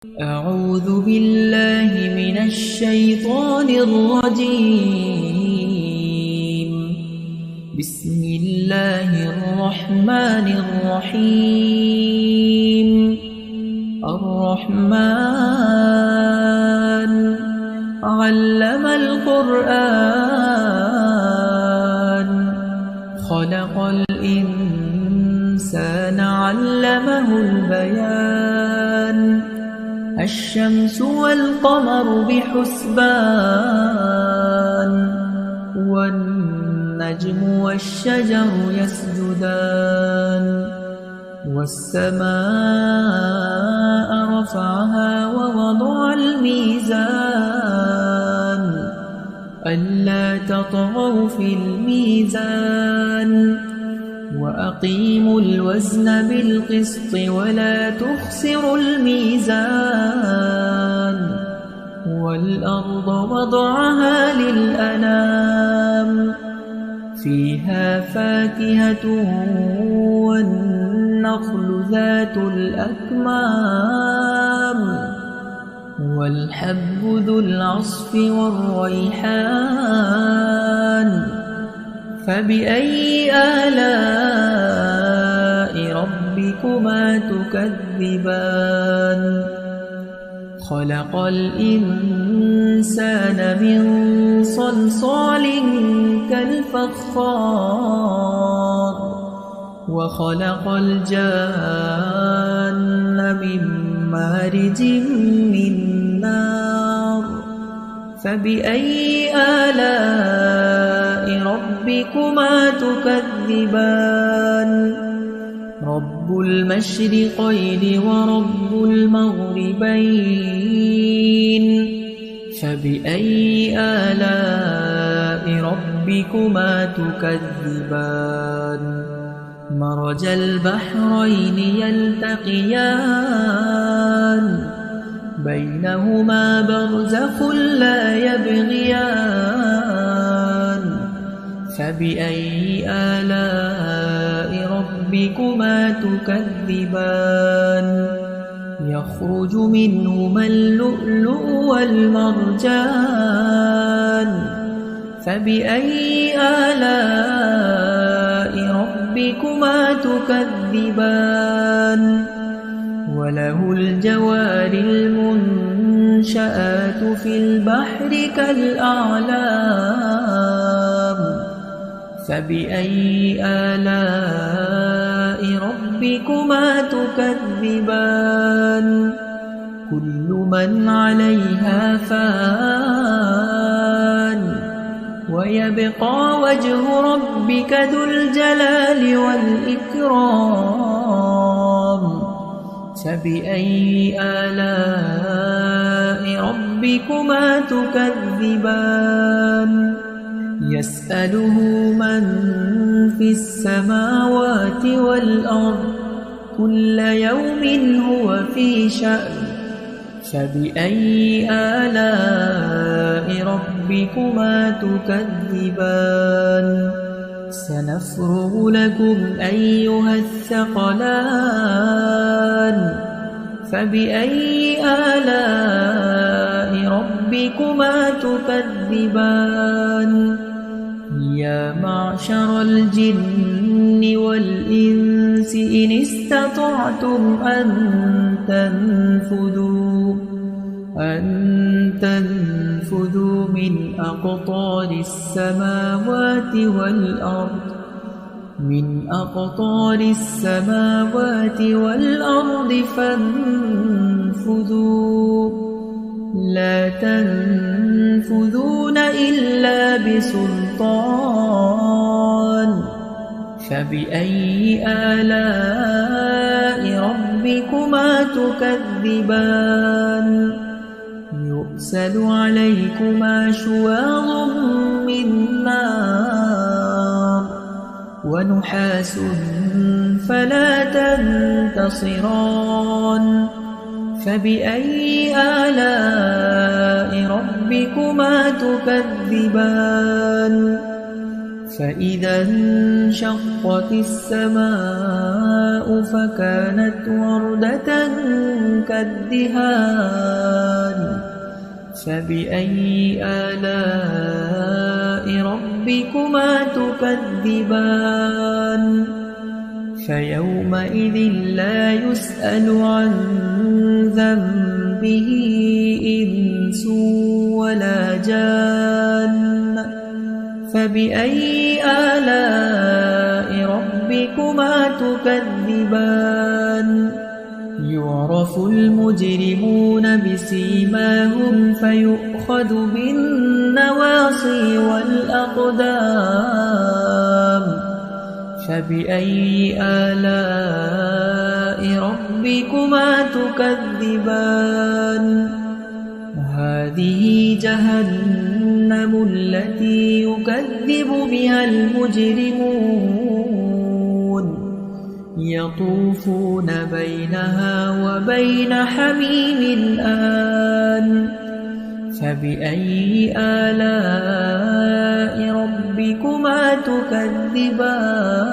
أعوذ بالله من الشيطان الرجيم. بسم الله الرحمن الرحيم. الرحمن علم القرآن خلق الإنسان علمه البيان الشمس والقمر بحسبان والنجم والشجر يسجدان والسماء رفعها ووضع الميزان ألا تطغوا في الميزان وأقيموا الوزن بالقسط ولا تخسروا الميزان والأرض وضعها للأنام فيها فاكهة والنخل ذات الأكمام والحب ذو العصف والريحان فبأي آلاء ربكما تكذبان خلق الإنسان من صلصال كالفخار وخلق الجان من مارج من نار فبأي آلاء ربكما تكذبان رب المشرقين ورب المغربين فبأي آلاء ربكما تكذبان مرج البحرين يلتقيان بينهما برزخ لا يبغيان فبأي آلاء ربكما تكذبان يخرج منهما اللؤلؤ والمرجان فبأي آلاء ربكما تكذبان وله الجوار المنشآت في البحر كالأعلام فبأي آلاء ربكما تكذبان كل من عليها فان ويبقى وجه ربك ذو الجلال والإكرام فبأي آلاء ربكما تكذبان يسأله من في السماوات والأرض كل يوم هو في شأن فبأي آلاء ربكما تكذبان سنفرغ لكم أيها الثقلان فبأي آلاء ربكما تكذبان يا معشر الجن والإنس إن استطعتم أن تنفذوا من أقطار السماوات والأرض فانفذوا لا تنفذون إلا بسلطان فبأي آلاء ربكما تكذبان يرسل عليكما شواظ من نار ونحاس فلا تنتصران فبأي آلاء ربكما تكذبان فإذا انشقت السماء فكانت وردة كالدهان فبأي آلاء ربكما تكذبان فيومئذ لا يسأل عن ذنبه إنس ولا جان فبأي آلاء ربكما تكذبان يعرف المجرمون بسيماهم فيؤخذ بالنواصي والأقدام فبأي آلاء ربكما تكذبان هذه جهنم التي يكذب بها المجرمون يطوفون بينها وبين حميم آن فبأي آلاء ربكما تكذبان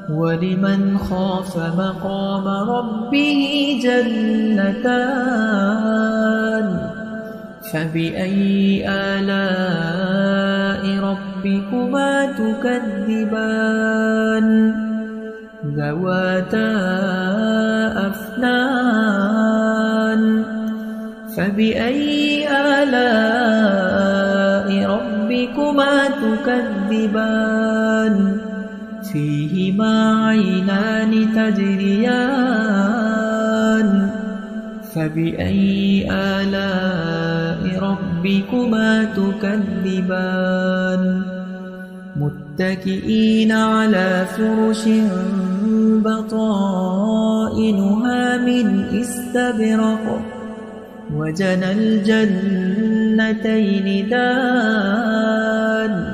ولمن خاف مقام ربه جنتان فبأي آلاء ربكما تكذبان ذواتا أفنان فبأي آلاء ربكما تكذبان فيهما عينان تجريان فبأي آلاء ربكما تكذبان متكئين على فرش بطائنها من استبرق وجنى الجنتين دان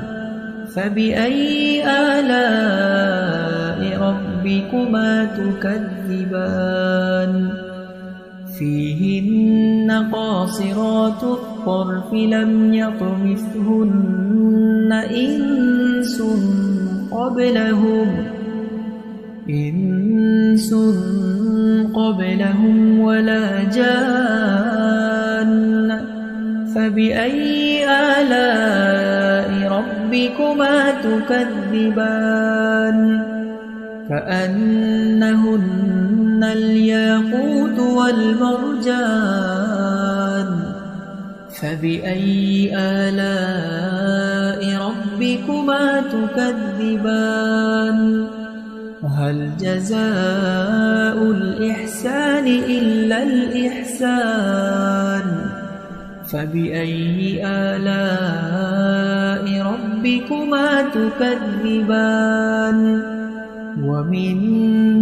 فبأي آلاء ربكما تكذبان فيهن قاصرات الطرف لم يطمثهن إنس قبلهم ولا جان فبأي آلاء ربكما تكذبان كأنهن الياقوت والمرجان فبأي آلاء ربكما تكذبان هل جزاء الإحسان إلا الإحسان فبأي آلاء ربكما تكذبان ومن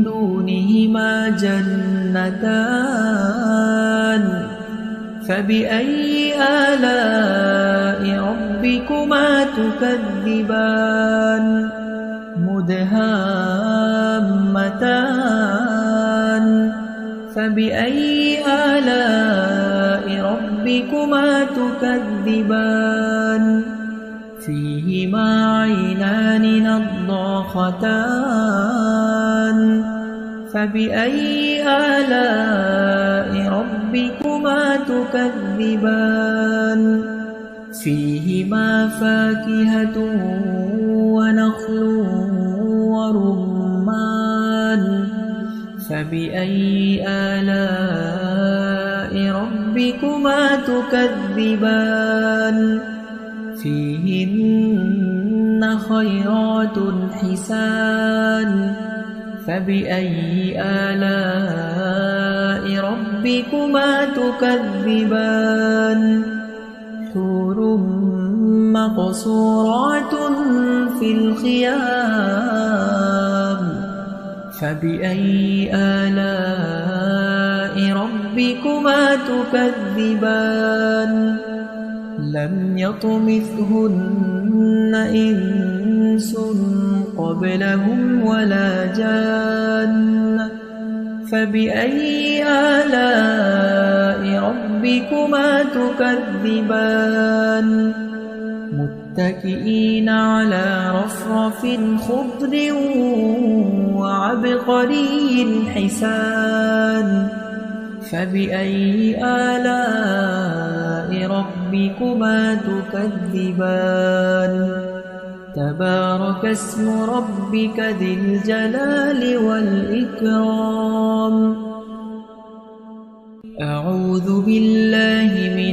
دونهما جنتان فبأي آلاء ربكما تكذبان مدهامتان فبأي آلاء ربكما تكذبان فيهما عينان نضاختان فبأي آلاء ربكما تكذبان فيهما فاكهة ونخل ورمان فبأي آلاء ربكما تكذبان فيهن خيرات حسان فبأي آلاء ربكما تكذبان حور مقصورات في الخيام فبأي آلاء ربكما تكذبان لم يطمثهن إنس قبلهم ولا جان فبأي آلاء ربكما تكذبان متكئين على رفرف خضر وعبقري حسان فبأي آلاء ربكما تكذبان تبارك اسم ربك ذي الجلال والإكرام أعوذ بالله من